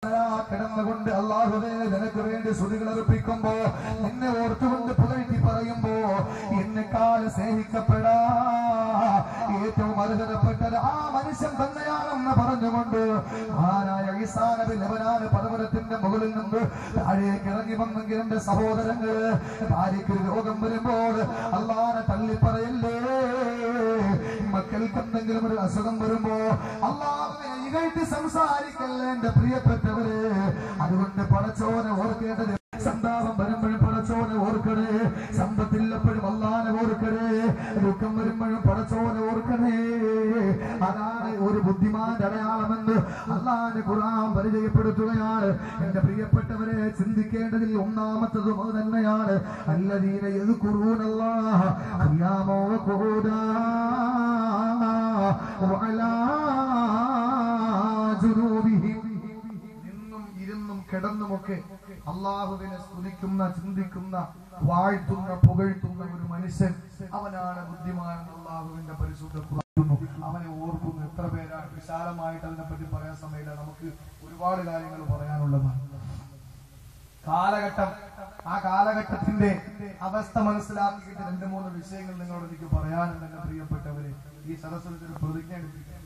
കിടന്നുകൊണ്ട് അല്ലാഹുവേ നിനക്ക് വേണ്ടി സ്തുതികൾ അർപ്പിക്കുമ്പോ നിന്നെ ഓർത്തുകൊണ്ട് പുകഴ്ത്തി പറയുമ്പോ എന്നെക്കാൾ സ്നേഹിക്കപ്പെടാ ഏറ്റവും അർഹതപ്പെട്ടത് ആ മനുഷ്യൻ തന്നെയാണെന്ന് പറഞ്ഞുകൊണ്ട് ആരായ ഈസാ നബി ലെബനാൻ പർവ്വതത്തിന്റെ മുകളിൽ നിന്ന് താഴേക്ക് ഇറങ്ങി വന്നെങ്കിൽ എന്റെ സഹോദരങ്ങള് ഭാര്യയ്ക്ക് രോഗം വരുമ്പോൾ അള്ളാനെ തള്ളി പറയല്ലേ, മക്കൾക്ക് എന്തെങ്കിലും ഒരു അസുഖം വരുമ്പോ അള്ളാഹുവിനെ ഇകഴ്ത്തി സംസാരിക്കല്ലേ എന്റെ പ്രിയപ്പെട്ടവര്. അതുകൊണ്ട് പടച്ചോനെ ഓർക്കേണ്ടത്, സന്താപം വരുമ്പോഴും പടച്ചോനെ ഓർക്കണേ, സമ്പത്തില്ലപ്പോഴും അള്ളാനെ ഓർക്കണേ, ദുഃഖം വരുമ്പോഴും പടച്ചോനെ ഓർക്കണേ. അതാണ് ഒരു ബുദ്ധിമാന്റെ അടയാളമെന്ന് അള്ളാന്റെ ഖുർആൻ പരിചയപ്പെടുത്തുകയാണ്. എന്റെ പ്രിയപ്പെട്ടവരെ, ചിന്തിക്കേണ്ടതിൽ ഒന്നാമത്തതും അത് തന്നെയാണ്. അല്ലദീന യദ്കുറൂനല്ലാഹ ഖിയാമൻ വഖുഊദാ വഅലാ ജുനൂബിഹിം. നിന്നും ഇരുന്നും കിടന്നുമൊക്കെ അള്ളാഹുവിനെ സ്തുതിക്കുന്ന, ചിന്തിക്കുന്ന, വാഴ്ത്തുന്ന, പുകഴ്ത്തുന്ന ഒരു മനുഷ്യൻ, അവനാണ് ബുദ്ധിമാൻ. അള്ളാഹുവിന്റെ പരിശുദ്ധ ഖുർആൻ അവനെ ഓർക്കുന്നു. എത്ര പേരാണ്? വിശാലമായിട്ട് അതിനെപ്പറ്റി പറയാൻ സമയമില്ല, നമുക്ക് ഒരുപാട് കാര്യങ്ങൾ പറയാനുള്ളതാണ്. കാലഘട്ടം, ആ കാലഘട്ടത്തിന്റെ അവസ്ഥ മനസ്സിലാക്കിയിട്ട് 2-3 വിഷയങ്ങൾ നിങ്ങളോട് എനിക്ക് പറയാനുണ്ട്. എന്റെ പ്രിയപ്പെട്ടവരെ, ഈ സദസ്സിൽ പ്രതിജ്ഞ എടുപ്പിക്കുക.